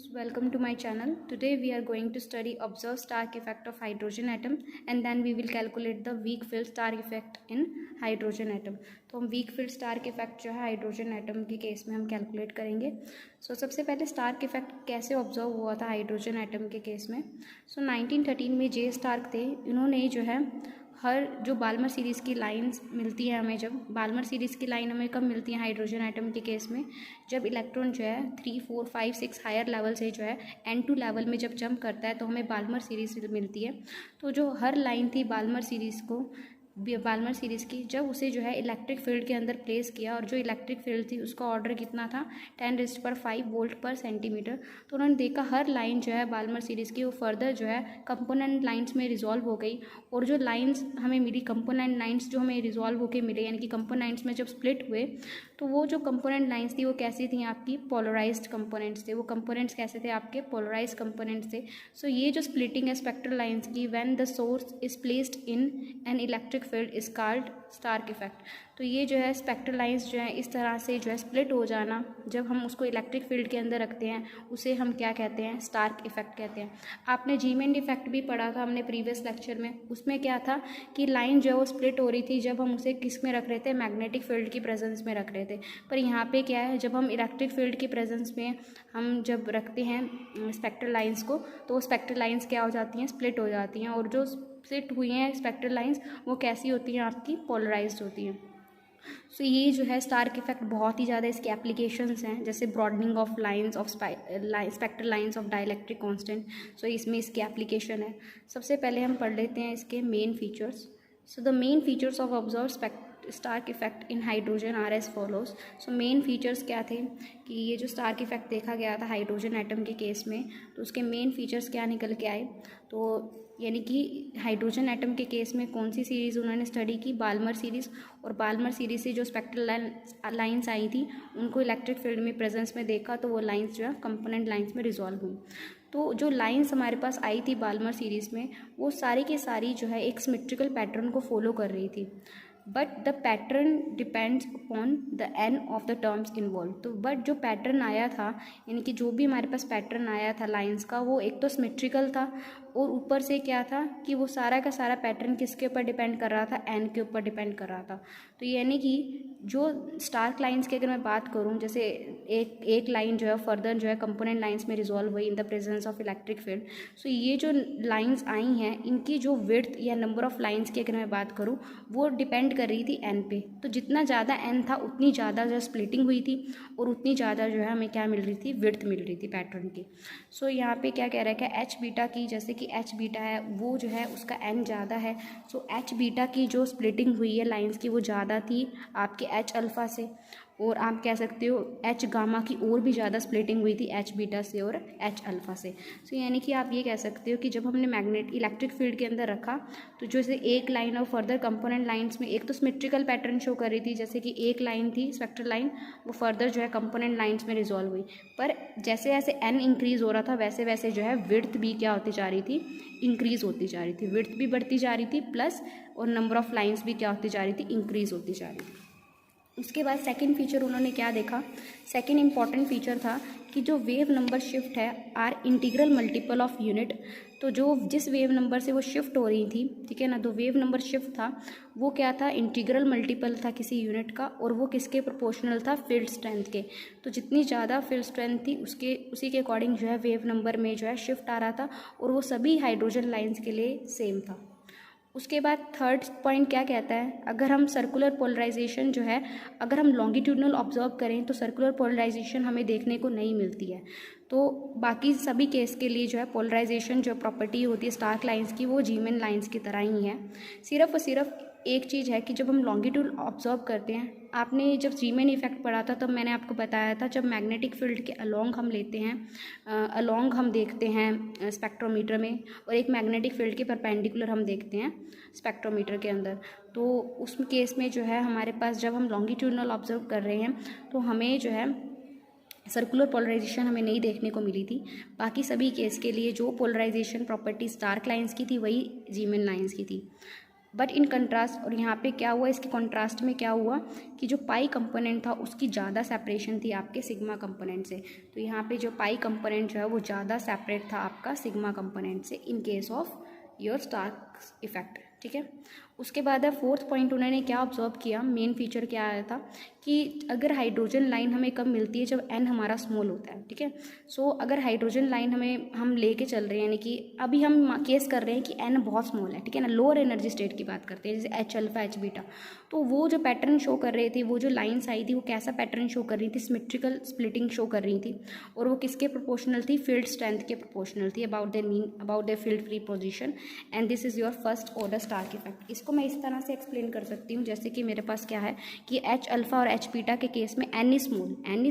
Welcome to my channel. Today we are going to study observed Stark effect of hydrogen atom and then we will calculate the weak field Stark effect in hydrogen atom. तो हम weak field Stark effect जो है hydrogen atom के case में हम calculate करेंगे. सबसे पहले स्टार्क इफेक्ट कैसे ऑब्जर्व हुआ था हाइड्रोजन एटम के केस में. 1913 में जे स्टार्क थे. इन्होंने जो है हर जो बाल्मर सीरीज़ की लाइंस मिलती है हमें, जब बाल्मर सीरीज़ की लाइन हमें कब मिलती है हाइड्रोजन एटम के केस में, जब इलेक्ट्रॉन जो है 3, 4, 5, 6 हायर लेवल से जो है N2 लेवल में जब जंप करता है तो हमें बाल्मर सीरीज़ मिलती है. तो जो हर लाइन थी बाल्मर सीरीज़ की, जब उसे जो है इलेक्ट्रिक फील्ड के अंदर प्लेस किया और जो इलेक्ट्रिक फील्ड थी उसका ऑर्डर कितना था 10⁵ वोल्ट पर सेंटीमीटर. तो उन्होंने देखा हर लाइन जो है बाल्मर सीरीज़ की वो फर्दर जो है कंपोनेंट लाइंस में रिजॉल्व हो गई. और जो लाइंस हमें मिली, कंपोनेंट लाइंस जो हमें रिजॉल्व होकर मिले, यानी कि कंपोनेंट्स में जब स्प्लिट हुए तो वो जो कंपोनेंट लाइंस थी वो कैसी थी, आपकी पोलराइज्ड कंपोनेंट्स थे. वो कंपोनेंट्स कैसे थे, आपके पोलराइज्ड कंपोनेंट्स थे. ये जो स्प्लिटिंग है स्पेक्ट्रल लाइंस की, when the source is placed in an electric field is called Stark effect. तो ये जो है स्पेक्ट्रल लाइंस जो है इस तरह से जो है स्प्लिट हो जाना, जब हम उसको इलेक्ट्रिक फील्ड के अंदर रखते हैं उसे हम क्या कहते हैं, स्टार्क इफेक्ट कहते हैं. आपने जीमेंड इफेक्ट भी पढ़ा था हमने प्रीवियस लेक्चर में. उसमें क्या था कि लाइन जो है वो स्प्लिट हो रही थी जब हम उसे किस में रख रहे थे, मैग्नेटिक फील्ड की प्रेजेंस में रख रहे थे. पर यहाँ पे क्या है, जब हम इलेक्ट्रिक फील्ड की प्रेजेंस में हम जब रखते हैं स्पेक्ट्रल लाइंस को, तो वो स्पेक्ट्रल लाइंस क्या हो जाती हैं, स्प्लिट हो जाती हैं. और जो स्प्लिट हुई हैं स्पेक्ट्रल लाइंस वो कैसी होती हैं, आपकी पोलराइज्ड होती हैं. ये जो है स्टार्क इफेक्ट बहुत ही ज़्यादा इसके एप्लीकेशंस हैं, जैसे broadening of lines of spectral lines of dielectric constant. इसमें इसके एप्लीकेशन है. सबसे पहले हम पढ़ लेते हैं इसके main features. The main features of observe Stark effect in hydrogen are as follows. Main features क्या थे कि ये जो स्टार्क इफेक्ट देखा गया था हाइड्रोजन एटम के केस में, तो उसके मेन फीचर्स क्या निकल के आए. तो यानी कि हाइड्रोजन एटम के केस में कौन सी सीरीज़ उन्होंने स्टडी की, बाल्मर सीरीज़. और बाल्मर सीरीज़ से जो स्पेक्ट्रल लाइंस आई थी उनको इलेक्ट्रिक फील्ड में प्रेजेंस में देखा तो वो लाइंस जो है कंपोनेंट लाइंस में रिजॉल्व हुई. तो जो लाइंस हमारे पास आई थी बाल्मर सीरीज़ में वो सारी की सारी जो है एक सिमेट्रिकल पैटर्न को फॉलो कर रही थी. But the pattern depends upon the N of the terms involve. तो बट जो पैटर्न आया था, यानी कि जो भी हमारे पास पैटर्न आया था लाइंस का, वो एक तो सिमेट्रिकल था और ऊपर से क्या था कि वो सारा का सारा पैटर्न किसके ऊपर डिपेंड कर रहा था, एन के ऊपर डिपेंड कर रहा था. तो यानी कि जो स्टार्क लाइंस की अगर मैं बात करूं, जैसे एक लाइन जो है फर्दर जो है कंपोनेंट लाइंस में रिजॉल्व हुई in the presence of electric field. ये जो लाइंस आई हैं इनकी जो विड्थ या नंबर ऑफ लाइंस की अगर मैं बात करूं वो डिपेंड कर रही थी एन पे. तो जितना ज़्यादा एन था उतनी ज़्यादा जो स्प्लिटिंग हुई थी और उतनी ज़्यादा जो है हमें क्या मिल रही थी, विड्थ मिल रही थी पैटर्न की. यहाँ पे क्या कह रहा है कि एच बीटा की, जैसे कि एच बीटा है वो जो है उसका एन ज़्यादा है. एच बीटा की जो स्प्लिटिंग हुई है लाइंस की वो ज़्यादा थी आपके एच अल्फ़ा से. और आप कह सकते हो एच गामा की और भी ज़्यादा स्प्लिटिंग हुई थी एच बीटा से और एच अल्फ़ा से. यानी कि आप ये कह सकते हो कि जब हमने मैग्नेट इलेक्ट्रिक फील्ड के अंदर रखा तो जैसे एक लाइन और फर्दर कंपोनेंट लाइंस में एक तो सिमेट्रिकल पैटर्न शो कर रही थी, जैसे कि एक लाइन थी स्पेक्ट्रल लाइन, वो फर्दर जो है कंपोनेंट लाइंस में रिजॉल्व हुई. पर जैसे जैसे एन इंक्रीज़ हो रहा था वैसे वैसे जो है विड्थ भी क्या होती जा रही थी, इंक्रीज़ होती जा रही थी. विड्थ भी बढ़ती जा रही थी प्लस और नंबर ऑफ लाइंस भी क्या होती जा रही थी, इंक्रीज़ होती जा रही थी. उसके बाद सेकंड फीचर उन्होंने क्या देखा, सेकंड इंपॉर्टेंट फीचर था कि जो वेव नंबर शिफ्ट है are integral multiple of unit. तो जो जिस वेव नंबर से वो शिफ्ट हो रही थी, ठीक है ना, तो वेव नंबर शिफ्ट था वो क्या था, इंटीग्रल मल्टीपल था किसी यूनिट का, और वो किसके प्रोपोर्शनल था, फील्ड स्ट्रेंथ के. तो जितनी ज़्यादा फील्ड स्ट्रेंथ थी उसी के अकॉर्डिंग जो है वेव नंबर में जो है शिफ्ट आ रहा था, और वो सभी हाइड्रोजन लाइंस के लिए सेम था. उसके बाद थर्ड पॉइंट क्या कहता है, अगर हम सर्कुलर पोलराइजेशन जो है अगर हम लॉन्गिट्यूडनल ऑब्जर्व करें तो सर्कुलर पोलराइजेशन हमें देखने को नहीं मिलती है. तो बाकी सभी केस के लिए जो है पोलराइजेशन जो प्रॉपर्टी होती है स्टार्क लाइंस की वो जीमेन लाइंस की तरह ही है. सिर्फ और सिर्फ एक चीज़ है कि जब हम लॉन्गिट्यूड ऑब्जर्व करते हैं, आपने जब जीमेन इफेक्ट पढ़ा था तब मैंने आपको बताया था जब मैग्नेटिक फील्ड के अलोंग हम लेते हैं, अलोंग हम देखते हैं स्पेक्ट्रोमीटर में, और एक मैग्नेटिक फील्ड के परपेंडिकुलर हम देखते हैं स्पेक्ट्रोमीटर के अंदर. तो उस केस में जो है हमारे पास जब हम लॉन्गिट्यूडनल ऑब्जर्व कर रहे हैं तो हमें जो है सर्कुलर पोलराइजेशन हमें नहीं देखने को मिली थी. बाकी सभी केस के लिए जो पोलराइजेशन प्रॉपर्टी स्टार्क लाइंस की थी वही जीमेन लाइंस की थी. बट इन कंट्रास्ट, और यहाँ पे क्या हुआ, इसके कॉन्ट्रास्ट में क्या हुआ कि जो पाई कंपोनेंट था उसकी ज़्यादा सेपरेशन थी आपके सिग्मा कंपोनेंट से। तो यहाँ पे जो पाई कंपोनेंट जो है वो ज़्यादा सेपरेट था आपका सिग्मा कंपोनेंट से in case of your Stark effect. ठीक है, उसके बाद है फोर्थ पॉइंट, उन्होंने क्या ऑब्जर्व किया, मेन फीचर क्या आया था कि अगर हाइड्रोजन लाइन हमें कब मिलती है, जब एन हमारा स्मॉल होता है। ठीक है, सो अगर हाइड्रोजन लाइन हम लेके चल रहे हैं, यानी कि अभी हम केस कर रहे हैं कि एन बहुत स्मॉल है, ठीक है ना, लोअर एनर्जी स्टेट की बात करते हैं, जैसे एच अल्फा एच बीटा, तो वो जो पैटर्न शो कर रहे थे, वो जो लाइन्स आई थी वो कैसा पैटर्न शो कर रही थी, सिमेट्रिकल स्प्लिटिंग शो कर रही थी, और वो किसके प्रोपोर्शनल थी, फील्ड स्ट्रेंथ के प्रोपोर्शनल थी, about the mean, about the field free position, and this is your first order Stark effect. इसको मैं इस तरह से एक्सप्लेन कर सकती हूँ, जैसे कि मेरे पास क्या है कि एच अल्फा और एच बीटा के केस में एन इज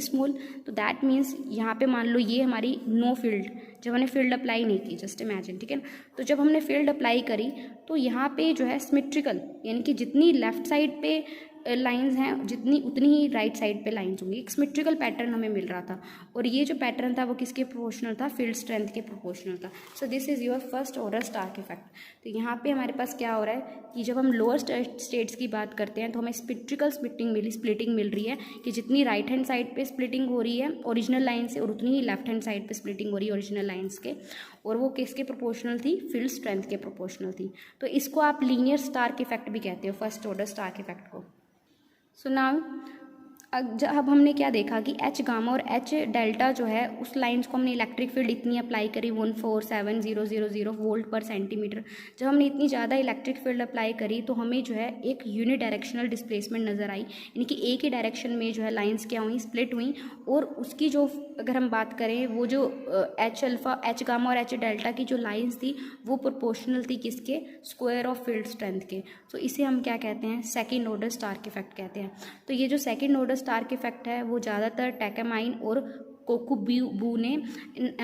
स्मॉल, तो दैट मीन्स यहाँ पे मान लो ये हमारी नो फील्ड, जब हमने फील्ड अप्लाई नहीं की, जस्ट इमेजिन, ठीक है ना, तो जब हमने फील्ड अप्लाई करी तो यहाँ पे जो है सिमेट्रिकल, यानी कि जितनी लेफ्ट साइड पे लाइंस हैं जितनी उतनी ही राइट साइड पे लाइंस होंगी, एक सिमेट्रिकल पैटर्न हमें मिल रहा था, और ये जो पैटर्न था वो किसके प्रोपोर्शनल था, फील्ड स्ट्रेंथ के प्रोपोर्शनल था। So this is your first order Stark effect. तो यहाँ पे हमारे पास क्या हो रहा है कि जब हम लोअर स्टेट्स की बात करते हैं तो हमें सिमेट्रिकल स्प्लिटिंग मिल रही है कि जितनी राइट हैंड साइड पे स्प्लिटिंग हो रही है ओरिजिनल लाइन से, और उतनी ही लेफ्ट हैंड साइड पे स्प्लिटिंग हो रही है ओरिजिनल लाइन्स के, और वो किसके प्रोपोर्शनल थी, फील्ड स्ट्रेंथ के प्रोपोर्शनल थी। तो इसको आप लीनियर स्टार्क इफेक्ट भी कहते हो, फर्स्ट ऑर्डर स्टार्क इफेक्ट को। सो नाउ अब हमने क्या देखा कि एच गामा और एच डेल्टा जो है उस लाइंस को हमने इलेक्ट्रिक फील्ड इतनी अप्लाई करी 147,000 वोल्ट पर सेंटीमीटर। जब हमने इतनी ज़्यादा इलेक्ट्रिक फील्ड अप्लाई करी तो हमें जो है एक यूनिडायरेक्शनल डिस्प्लेसमेंट नज़र आई, यानी कि एक ही डायरेक्शन में जो है लाइंस क्या हुई, स्प्लिट हुई, और उसकी जो अगर हम बात करें वो जो एच अल्फा, एच गामा और एच डेल्टा की जो लाइंस थी वो प्रोपोर्शनल थी किसके, स्क्वायर ऑफ फील्ड स्ट्रेंथ के। तो इसे हम क्या कहते हैं, सेकेंड ऑर्डर स्टार्क इफेक्ट कहते हैं। तो ये जो सेकेंड ऑर्डर स्टार्क इफेक्ट है वो ज़्यादातर टैकामाइन और कोकुबू ने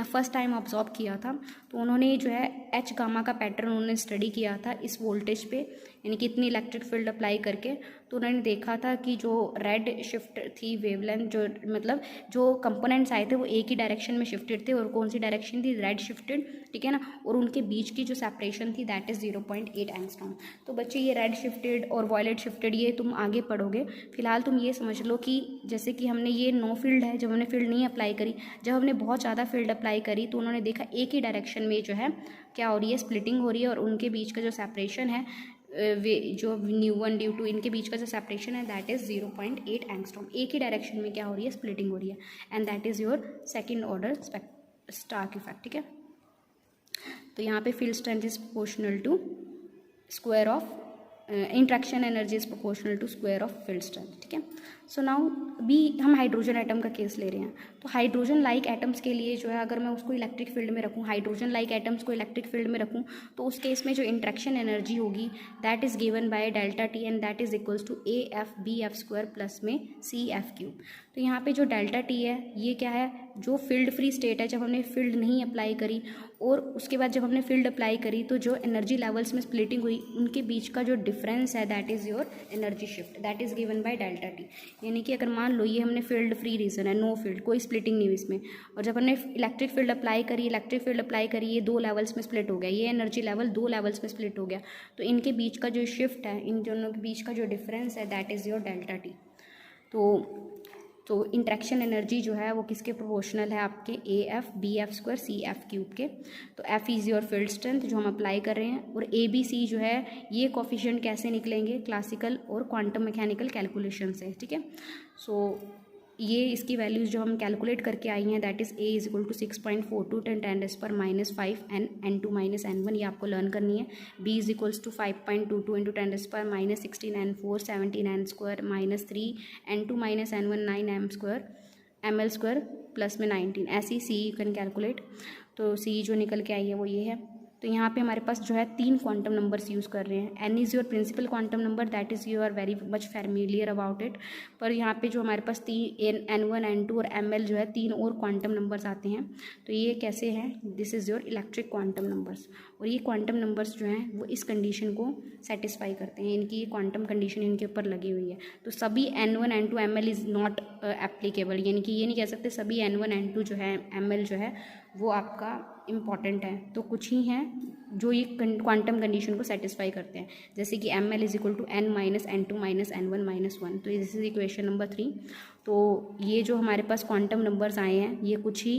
फर्स्ट टाइम ऑब्जॉर्व किया था। तो उन्होंने जो है एच गामा का पैटर्न उन्होंने स्टडी किया था इस वोल्टेज पे, यानी कि इतनी इलेक्ट्रिक फील्ड अप्लाई करके, तो उन्होंने देखा था कि जो रेड शिफ्ट थी वेवलेंथ, जो मतलब जो कंपोनेंट्स आए थे वो एक ही डायरेक्शन में शिफ्टेड थे, और कौन सी डायरेक्शन थी, रेड शिफ्टेड, ठीक है ना, और उनके बीच की जो सेपरेशन थी दैट इज़ 0.8 एंगस्ट्रॉम। तो बच्चे ये रेड शिफ्टेड और वॉयलेट शिफ्टेड ये तुम आगे पढ़ोगे, फिलहाल तुम ये समझ लो कि जैसे कि हमने ये नो फील्ड है, जब हमने फील्ड नहीं अप्लाई करी, जब हमने बहुत ज़्यादा फील्ड अप्लाई करी तो उन्होंने देखा एक ही डायरेक्शन में जो है क्या हो रही है, स्प्लिटिंग हो रही है, और उनके बीच का जो सेपरेशन है वे जो न्यू1 न्यू2 इनके बीच का जो सेपरेशन है दैट इज़ 0.8 एंगस्ट्रॉम, एक ही डायरेक्शन में क्या हो रही है, स्प्लिटिंग हो रही है, and that is your second order Stark effect. ठीक है, तो यहाँ पे field strength is proportional to square of interaction energy is proportional to square of field strength. ठीक है, सो नाउ भी हम हाइड्रोजन एटम का केस ले रहे हैं, तो हाइड्रोजन लाइक एटम्स के लिए जो है अगर मैं उसको इलेक्ट्रिक फील्ड में रखूँ, हाइड्रोजन लाइक एटम्स को इलेक्ट्रिक फील्ड में रखूँ, तो उस केस में जो इंट्रैक्शन एनर्जी होगी that is given by delta T, and that is equals to A F B F square plus में सी एफ क्यूब। तो यहाँ पे जो डेल्टा टी है ये क्या है, जो फील्ड फ्री स्टेट है, जब हमने फील्ड नहीं अप्लाई करी, और उसके बाद जब हमने फील्ड अप्लाई करी तो जो एनर्जी लेवल्स में स्प्लिटिंग हुई उनके बीच का जो डिफरेंस है that is your energy shift, that is given by delta T. यानी कि अगर मान लो ये हमने फील्ड फ्री रीजन है, नो फील्ड, कोई स्प्लिटिंग नहीं हुई इसमें, और जब हमने इलेक्ट्रिक फील्ड अप्लाई करी ये दो लेवल्स में स्प्लिट हो गया, ये एनर्जी लेवल दो लेवल्स में स्प्लिट हो गया, तो इनके बीच का जो शिफ्ट है, इन दोनों के बीच का जो डिफरेंस है that is your delta T. तो इंट्रैक्शन एनर्जी जो है वो किसके प्रोपोर्शनल है, आपके A F B F square C F cube के। तो F is your field strength जो हम अप्लाई कर रहे हैं, और ए बी सी जो है ये कोफिशिएंट कैसे निकलेंगे, क्लासिकल और क्वांटम मैकेनिकल कैलकुलेशन से। ठीक है, सो ये इसकी वैल्यूज़ जो हम कैलकुलेट करके आई हैं that is A is equal to 6.42 10⁻⁵ N N2 - N1, ये आपको लर्न करनी है। B is equals to 5.22 × 10⁻16 N4 17 N square -3 N2 - N1 9 ml square plus में 19, ऐसी सी यू कैन कैलकुलेट। तो सी जो निकल के आई है वो ये है। तो यहाँ पे हमारे पास जो है 3 क्वांटम नंबर्स यूज़ कर रहे हैं। N is your principal quantum number that is you are very much familiar about it, पर यहाँ पे जो हमारे पास N1 N2 और ML जो है 3 और क्वांटम नंबर्स आते हैं। तो ये कैसे हैं, this is your electric quantum numbers, और ये क्वांटम नंबर्स जो हैं वो इस कंडीशन को सेटिस्फाई करते हैं, इनकी ये क्वांटम कंडीशन इनके ऊपर लगी हुई है। तो सभी N1 N2 ML is not applicable, यानी कि ये नहीं कह सकते सभी N1 N2 जो है ML जो है वो आपका इम्पॉर्टेंट हैं, तो कुछ ही हैं जो ये क्वांटम कंडीशन को सेटिस्फाई करते हैं, जैसे कि ml is equal to n minus n2 minus n1 minus 1। तो दिस इज इक्वेशन नंबर 3। तो ये जो हमारे पास क्वांटम नंबर्स आए हैं ये कुछ ही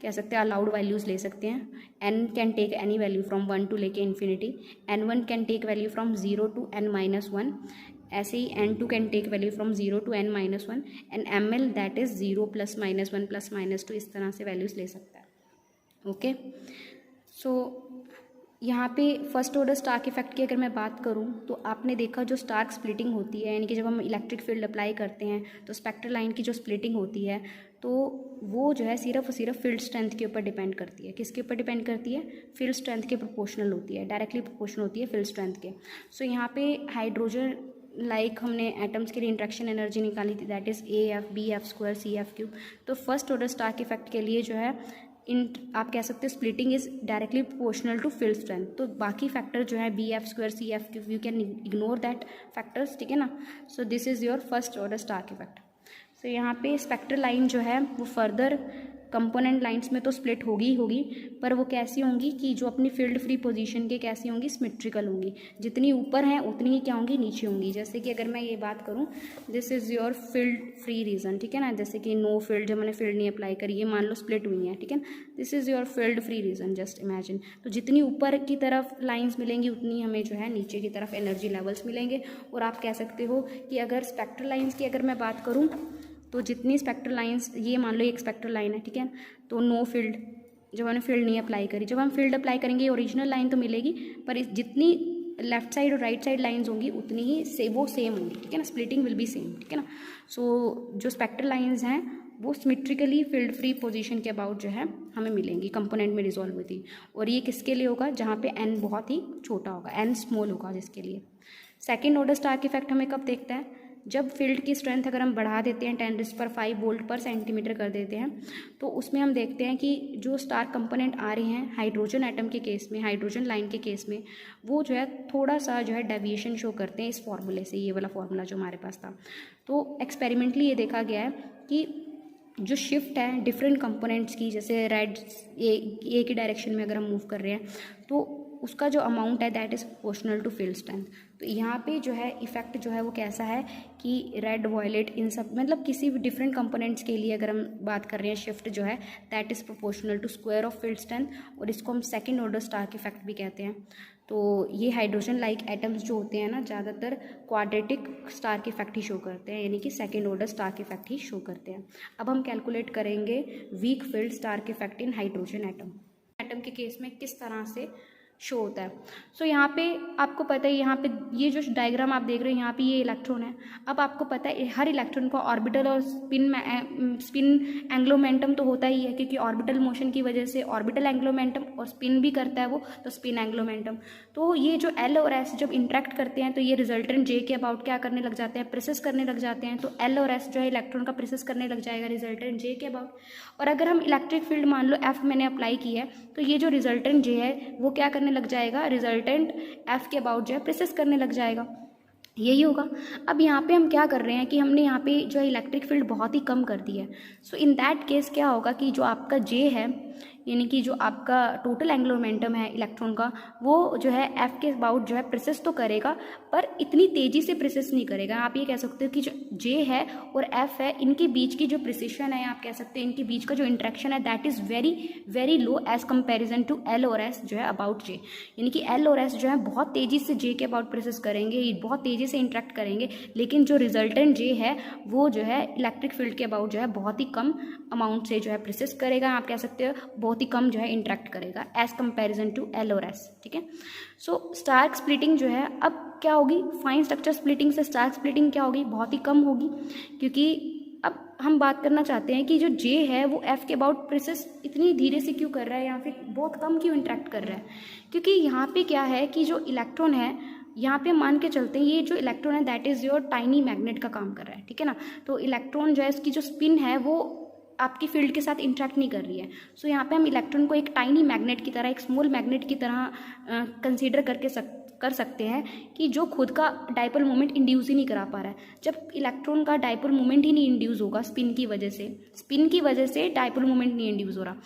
कह सकते हैं अलाउड वैल्यूज़ ले सकते हैं। n can take any value from 1 to लेके infinity, n1 can take value from 0 to n minus 1, ऐसे ही n2 can take value from 0 to n minus 1 and ml that is 0 plus minus 1 plus minus 2, इस तरह से values ले सकता है। Okay, सो यहाँ पे फर्स्ट ऑर्डर स्टार्क इफेक्ट की अगर मैं बात करूँ तो आपने देखा जो स्टार्क स्प्लिटिंग होती है, यानी कि जब हम इलेक्ट्रिक फील्ड अप्लाई करते हैं तो स्पेक्ट्रल लाइन की जो स्प्लिटिंग होती है तो वो जो है सिर्फ और सिर्फ फील्ड स्ट्रेंथ के ऊपर डिपेंड करती है। किसके ऊपर डिपेंड करती है? फील्ड स्ट्रेंथ के प्रोपोर्शनल होती है, डायरेक्टली प्रोपोर्शनल होती है फील्ड स्ट्रेंथ के। सो यहाँ पे हाइड्रोजन लाइक हमने एटम्स के लिए इंट्रैक्शन एनर्जी निकाली थी, दैट इज़ AF/BF² CF3। तो फर्स्ट ऑर्डर स्टार्क इफेक्ट के लिए जो है आप कह सकते हो splitting is directly proportional to field strength. तो बाकी फैक्टर जो है BF² CF3 you can ignore that factors, ठीक है ना। So this is your first order Stark effect. So यहाँ पे स्पेक्ट्रल लाइन जो है वो फर्दर कंपोनेंट लाइंस में तो स्प्लिट होगी ही होगी, पर वो कैसी होंगी कि जो अपनी फील्ड फ्री पोजीशन के कैसी होंगी? सिमेट्रिकल होंगी। जितनी ऊपर हैं उतनी ही क्या होंगी? नीचे होंगी। जैसे कि अगर मैं ये बात करूँ, this is your field free region, ठीक है ना। जैसे कि नो फील्ड, जब मैंने फील्ड नहीं अप्लाई करी, ये मान लो स्प्लिट हुई है, ठीक है। This is your field free region, just imagine. तो जितनी ऊपर की तरफ लाइन्स मिलेंगी उतनी हमें जो है नीचे की तरफ एनर्जी लेवल्स मिलेंगे। और आप कह सकते हो कि अगर स्पेक्ट्रल लाइन्स की अगर मैं बात करूँ तो जितनी स्पेक्ट्रल लाइंस, ये मान लो एक स्पेक्ट्रल लाइन है, ठीक है। तो नो फील्ड, जब हमने फील्ड नहीं अप्लाई करी, जब हम फील्ड अप्लाई करेंगे ओरिजिनल लाइन तो मिलेगी, पर जितनी लेफ्ट साइड और राइट साइड लाइंस होंगी उतनी ही वो सेम होंगी, ठीक है ना। स्प्लिटिंग विल बी सेम, ठीक है ना। सो जो स्पेक्ट्रल लाइंस हैं वो सिमेट्रिकली फील्ड फ्री पोजीशन के अबाउट जो है हमें मिलेंगी, कंपोनेंट में रिजॉल्व होती। और ये किसके लिए होगा? जहाँ पे n बहुत ही छोटा होगा, n स्मॉल होगा, जिसके लिए। सेकेंड ऑर्डर स्टार्क इफेक्ट हमें कब देखता है? जब फील्ड की स्ट्रेंथ अगर हम बढ़ा देते हैं 10⁵ वोल्ट पर सेंटीमीटर कर देते हैं, तो उसमें हम देखते हैं कि जो स्टार कंपोनेंट आ रहे हैं हाइड्रोजन एटम के केस में, हाइड्रोजन लाइन के केस में, वो जो है थोड़ा सा जो है डेविएशन शो करते हैं इस फॉर्मूले से, ये वाला फॉर्मूला जो हमारे पास था। तो एक्सपेरिमेंटली ये देखा गया है कि जो शिफ्ट है डिफरेंट कंपोनेंट्स की, जैसे रेड ए की डायरेक्शन में अगर हम मूव कर रहे हैं तो उसका जो अमाउंट है that is proportional to field strength. तो यहाँ पे जो है इफेक्ट जो है वो कैसा है कि रेड, वॉयलेट, इन सब मतलब किसी भी डिफरेंट कंपोनेंट्स के लिए अगर हम बात कर रहे हैं, शिफ्ट जो है that is proportional to square of field strength, और इसको हम सेकंड ऑर्डर स्टार्क इफेक्ट भी कहते हैं। तो ये हाइड्रोजन लाइक एटम्स जो होते हैं ना, ज़्यादातर क्वाड्रेटिक स्टार्क इफेक्ट ही शो करते हैं, यानी कि सेकेंड ऑर्डर स्टार्क इफेक्ट ही शो करते हैं। अब हम कैलकुलेट करेंगे weak field Stark effect in hydrogen atom के केस में किस तरह से शो होता है। सो यहाँ पे आपको पता है, यहाँ पे ये जो डायग्राम आप देख रहे हैं, यहाँ पे ये इलेक्ट्रॉन है। अब आपको पता है हर इलेक्ट्रॉन का ऑर्बिटल और स्पिन एंग्लो मोमेंटम तो होता ही है, क्योंकि ऑर्बिटल मोशन की वजह से ऑर्बिटल एंग्लो मोमेंटम, और स्पिन भी करता है वो, तो स्पिन एंग्लो मोमेंटम। तो ये जो L और S जब इंटरेक्ट करते हैं तो ये रिजल्टेंट J के अबाउट क्या करने लग जाते हैं? प्रेसेस करने लग जाते हैं। तो L और S जो है इलेक्ट्रॉन का प्रेसेस करने लग जाएगा रिजल्टेंट J के अबाउट। और अगर हम इलेक्ट्रिक फील्ड मान लो F मैंने अप्लाई की है, तो ये जो रिजल्टेंट J है वो क्या करने लग जाएगा? रिजल्टेंट F के अबाउट जो है प्रेसेस करने लग जाएगा। यही होगा। अब यहाँ पे हम क्या कर रहे हैं कि हमने यहाँ पे जो इलेक्ट्रिक फील्ड बहुत ही कम कर दी है। सो इन दैट केस क्या होगा कि जो आपका J है, यानी कि जो आपका टोटल एंगुलर मोमेंटम है इलेक्ट्रॉन का, वो जो है F के अबाउट जो है प्रेसेस तो करेगा, पर इतनी तेज़ी से प्रेसेस नहीं करेगा। आप ये कह सकते हो कि जो J है और F है, इनके बीच की जो प्रिसिशन है, आप कह सकते हैं इनके बीच का जो इंट्रैक्शन है that is very very low as comparison to L और S जो है अबाउट J। यानी कि L और S जो है बहुत तेज़ी से J के अबाउट प्रेसेस करेंगे, बहुत तेज़ी से इंट्रैक्ट करेंगे, लेकिन जो रिजल्टेंट J है वो जो है इलेक्ट्रिक फील्ड के अबाउट जो है बहुत ही कम अमाउंट से जो है प्रेसेस करेगा, आप कह सकते हो बहुत ही कम जो है इंटरेक्ट करेगा एज कंपैरिजन टू L और S, ठीक है। सो स्टार्क स्प्लिटिंग जो है अब क्या होगी? फाइन स्ट्रक्चर स्प्लिटिंग से स्टार्क स्प्लिटिंग क्या होगी? बहुत ही कम होगी, क्योंकि अब हम बात करना चाहते हैं कि जो J है वो F के अबाउट प्रेसेस इतनी धीरे से क्यों कर रहा है, या फिर बहुत कम क्यों इंटरेक्ट कर रहा है? क्योंकि यहाँ पे क्या है कि जो इलेक्ट्रॉन है, यहाँ पे मान के चलते हैं ये जो इलेक्ट्रॉन है that is your tiny magnet का काम कर रहा है, ठीक है ना। तो इलेक्ट्रॉन जो है इसकी जो स्पिन है वो आपकी फील्ड के साथ इंटरेक्ट नहीं कर रही है। सो यहाँ पे हम इलेक्ट्रॉन को एक टाइनी मैग्नेट की तरह, एक स्मॉल मैग्नेट की तरह कंसीडर कर सकते हैं कि जो खुद का डाइपोल मोमेंट इंड्यूस ही नहीं करा पा रहा है। जब इलेक्ट्रॉन का डाइपोल मोमेंट ही नहीं इंड्यूस होगा स्पिन की वजह से डाइपोल मोमेंट नहीं इंड्यूस हो रहा,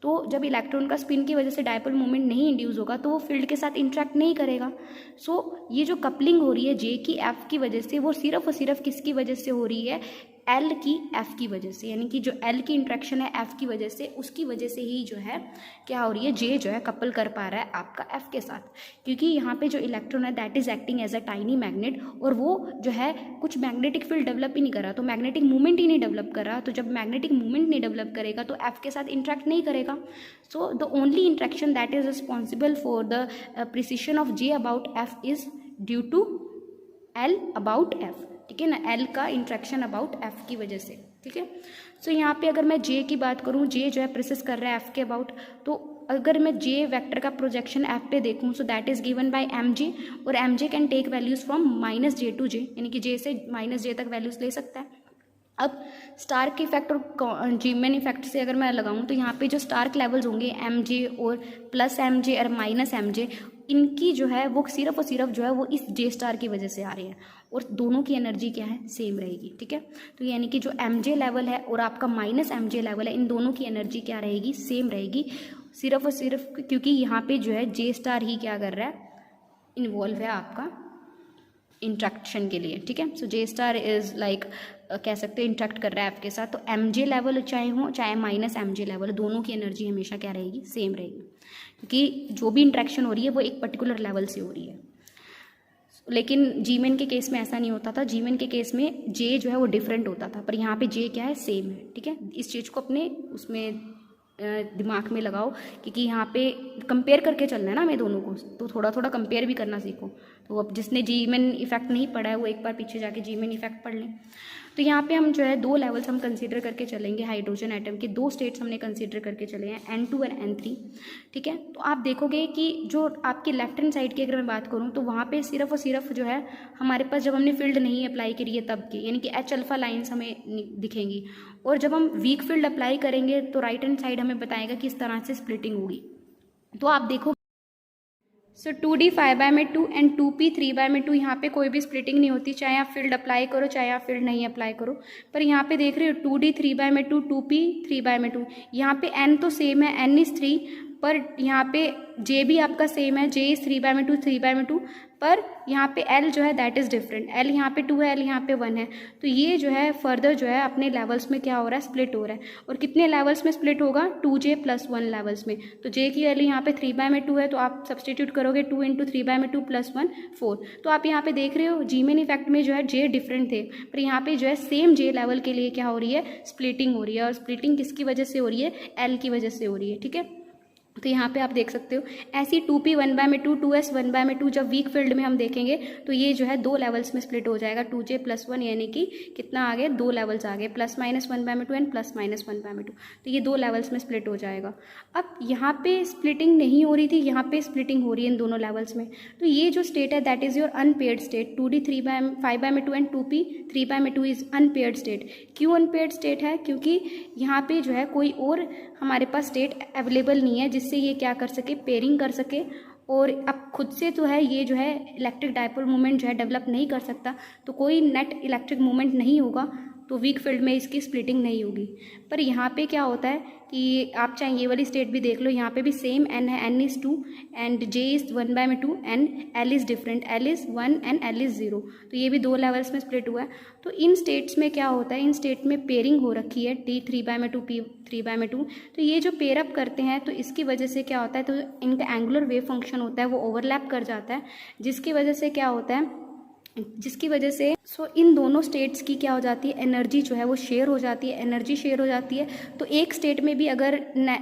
तो जब इलेक्ट्रॉन का स्पिन की वजह से डायपोल मोमेंट नहीं इंड्यूस होगा तो वो फील्ड के साथ इंटरेक्ट नहीं करेगा। सो ये जो कपलिंग हो रही है जे की एफ की वजह से, वो सिर्फ और सिर्फ किसकी वजह से हो रही है, एल की एफ की वजह से, यानी कि जो एल की इंट्रैक्शन है एफ की वजह से, उसकी वजह से ही जो है क्या हो रही है, जे जो है कपल कर पा रहा है आपका एफ के साथ, क्योंकि यहाँ पे जो इलेक्ट्रॉन है that is acting as a tiny magnet, और वो जो है कुछ मैग्नेटिक फील्ड डेवलप ही नहीं कर रहा, तो मैग्नेटिक मूवमेंट ही नहीं डेवलप कर रहा। तो जब मैग्नेटिक मूवमेंट नहीं डेवलप करेगा तो एफ के साथ इंट्रैक्ट नहीं करेगा। So the only interaction that is responsible for the precision of J about F is due to L about F, ठीक है ना, एल का इंट्रैक्शन अबाउट एफ की वजह से, ठीक है। सो यहाँ पे अगर मैं जे की बात करूँ, जे जो है प्रोसेस कर रहा है एफ के अबाउट, तो अगर मैं जे वेक्टर का प्रोजेक्शन एफ पे देखूँ, so that is given by M J, और M J can take values from minus J to J, यानी कि जे से माइनस जे तक वैल्यूज ले सकता है। अब स्टार्क इफेक्ट और जीमेन इफेक्ट से अगर मैं लगाऊं तो यहाँ पे जो स्टार्क लेवल्स होंगे एम जे और प्लस एम जे और माइनस एम जे, इनकी जो है वो सिर्फ और सिर्फ जो है वो इस जे स्टार की वजह से आ रही है, और दोनों की एनर्जी क्या है, सेम रहेगी, ठीक है। तो यानी कि जो एम जे लेवल है और आपका माइनस एम जे लेवल है, इन दोनों की एनर्जी क्या रहेगी, सेम रहेगी, सिर्फ और सिर्फ क्योंकि यहाँ पे जो है जे स्टार ही क्या कर रहा है, इन्वॉल्व है आपका इंट्रैक्शन के लिए, ठीक है। सो जे स्टार इज लाइक कह सकते हैं इंट्रैक्ट कर रहा है आपके साथ, तो एम जे लेवल चाहे हो चाहे माइनस एम जे लेवल, दोनों की एनर्जी हमेशा क्या रहेगी, सेम रहेगी, क्योंकि जो भी इंट्रैक्शन हो रही है वो एक पर्टिकुलर लेवल से हो रही है। लेकिन जीमेन के केस में ऐसा नहीं होता था, जीमेन के केस में जे जो है वो डिफरेंट होता था, पर यहाँ पे जे क्या है, सेम है, ठीक है। इस चीज़ को अपने उसमें दिमाग में लगाओ, क्योंकि यहाँ पे कंपेयर करके चलना है ना हमें दोनों को, तो थोड़ा थोड़ा कंपेयर भी करना सीखो। तो अब जिसने जीमेन इफेक्ट नहीं पढ़ा है वो एक बार पीछे जाके जीमेन इफेक्ट पढ़ लें। तो यहाँ पे हम जो है दो लेवल्स हम कंसीडर करके चलेंगे, हाइड्रोजन एटम के दो स्टेट्स हमने कंसीडर करके चले हैं, N2 और N3, ठीक है। तो आप देखोगे कि जो आपकी लेफ्ट हैंड साइड की अगर मैं बात करूँ तो वहाँ पे सिर्फ और सिर्फ जो है हमारे पास जब हमने फील्ड नहीं अप्लाई करी है तब की, यानी कि H अल्फा लाइन्स हमें दिखेंगी, और जब हम वीक फील्ड अप्लाई करेंगे तो राइट हैंड साइड हमें बताएगा कि इस तरह से स्प्लिटिंग होगी। तो आप देखो, सो 2D 5/2 एंड 2P 3/2, यहाँ पे कोई भी स्प्लिटिंग नहीं होती, चाहे आप फील्ड अप्लाई करो चाहे आप फील्ड नहीं अप्लाई करो। पर यहाँ पे देख रहे हो 2D 3/2, 2P 3/2, यहाँ पे N तो सेम है, N इज 3, पर यहाँ पे J भी आपका सेम है, J इज 3/2 3/2, पर यहाँ पे L जो है दैट इज़ डिफरेंट, L यहाँ पे 2 है, L यहाँ पे 1 है। तो ये जो है फर्दर जो है अपने लेवल्स में क्या हो रहा है, स्प्लिट हो रहा है, और कितने लेवल्स में स्प्लिट होगा, 2J + 1 लेवल्स में। तो J की वैल्यू यहाँ पे 3/2 है, तो आप सब्सटीट्यूट करोगे 2 × 3/2 + 1 4। तो आप यहाँ पे देख रहे हो जीमेन इफेक्ट में जो है J डिफरेंट थे, पर यहाँ पे जो है सेम J लेवल के लिए क्या हो रही है, स्प्लिटिंग हो रही है, और स्प्लिटिंग किसकी वजह से हो रही है, L की वजह से हो रही है, ठीक है। तो यहाँ पे आप देख सकते हो ऐसी 2P 1/2, 2S 1/2, जब वीक फील्ड में हम देखेंगे तो ये जो है दो लेवल्स में स्प्लिट हो जाएगा, 2J + 1, यानी कि कितना आ गया, दो लेवल्स आ गए, ±1/2 एंड ±1/2, तो ये दो लेवल्स में स्प्लिट हो जाएगा। अब यहाँ पे स्प्लिटिंग नहीं हो रही थी, यहाँ पे स्प्लिटिंग हो रही है इन दोनों लेवल्स में। तो ये जो स्टेट है that is your unpaired state, 2D 5/2 and 2P 3/2 is unpaired state. क्यों अनपेयर्ड स्टेट है, क्योंकि यहाँ पे जो है कोई और हमारे पास स्टेट अवेलेबल नहीं है जिससे ये क्या कर सके, पेयरिंग कर सके, और अब खुद से तो है ये जो है इलेक्ट्रिक डायपोल मोमेंट जो है डेवलप नहीं कर सकता, तो कोई नेट इलेक्ट्रिक मोमेंट नहीं होगा, तो वीक फील्ड में इसकी स्प्लिटिंग नहीं होगी। पर यहाँ पे क्या होता है कि आप चाहे ये वाली स्टेट भी देख लो, यहाँ पे भी सेम N है, N is 2 and J is 1/2 and L is different, L is 1 and L is 0, तो ये भी दो लेवल्स में स्प्लिट हुआ है। तो इन स्टेट्स में क्या होता है, इन स्टेट में पेयरिंग हो रखी है, T 3/2 P 3/2, तो ये जो पेयर अप करते हैं तो इसकी वजह से क्या होता है, तो इनका एंगुलर वेव फंक्शन होता है वो ओवरलैप कर जाता है, जिसकी वजह से क्या होता है, जिसकी वजह से इन दोनों स्टेट्स की क्या हो जाती है, एनर्जी जो है वो शेयर हो जाती है, एनर्जी शेयर हो जाती है। तो एक स्टेट में भी अगर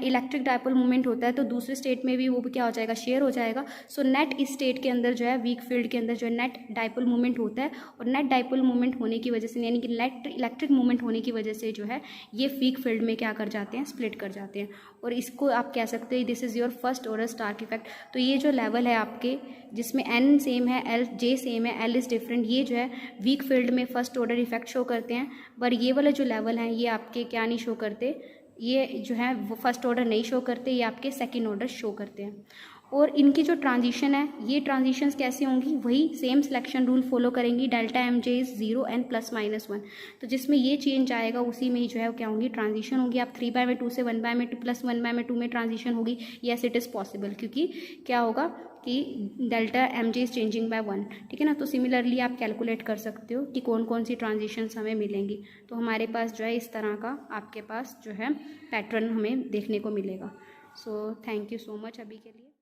इलेक्ट्रिक डायपोल मूवमेंट होता है तो दूसरे स्टेट में भी वो भी क्या हो जाएगा, शेयर हो जाएगा। सो नेट इस स्टेट के अंदर जो है वीक फील्ड के अंदर जो है नेट डायपोल मूवमेंट होता है, और नेट डायपोल मूवमेंट होने की वजह से, यानी कि नेट इलेक्ट्रिक मूवमेंट होने की वजह से जो है ये वीक फील्ड में क्या कर जाते हैं, स्प्लिट कर जाते हैं। और इसको आप कह सकते हैं this is your first order Stark effect. तो ये जो लेवल है आपके जिसमें N सेम है, L J सेम है, L इज़ डिफरेंट, ये जो है वीक फील्ड में फर्स्ट ऑर्डर इफेक्ट शो करते हैं। पर ये वाले जो लेवल हैं ये आपके क्या नहीं शो करते, ये जो है वो फर्स्ट ऑर्डर नहीं शो करते, ये आपके सेकंड ऑर्डर शो करते हैं। और इनकी जो ट्रांजिशन है, ये ट्रांजिशंस कैसे होंगी, वही सेम सिलेक्शन रूल फॉलो करेंगी, delta M J is 0 and +-1। तो जिसमें ये चेंज आएगा उसी में ही जो है वो क्या होंगी, ट्रांजिशन होगी। आप 3/2 से 1/2 प्लस 1/2 में ट्रांजिशन होगी, येस इट इज़ पॉसिबल, क्योंकि क्या होगा कि delta M J is changing by 1, ठीक है ना। तो सिमिलरली आप कैलकुलेट कर सकते हो कि कौन कौन सी ट्रांजिशंस हमें मिलेंगी। तो हमारे पास जो है इस तरह का आपके पास जो है पैटर्न हमें देखने को मिलेगा। So thank you so much अभी के लिए।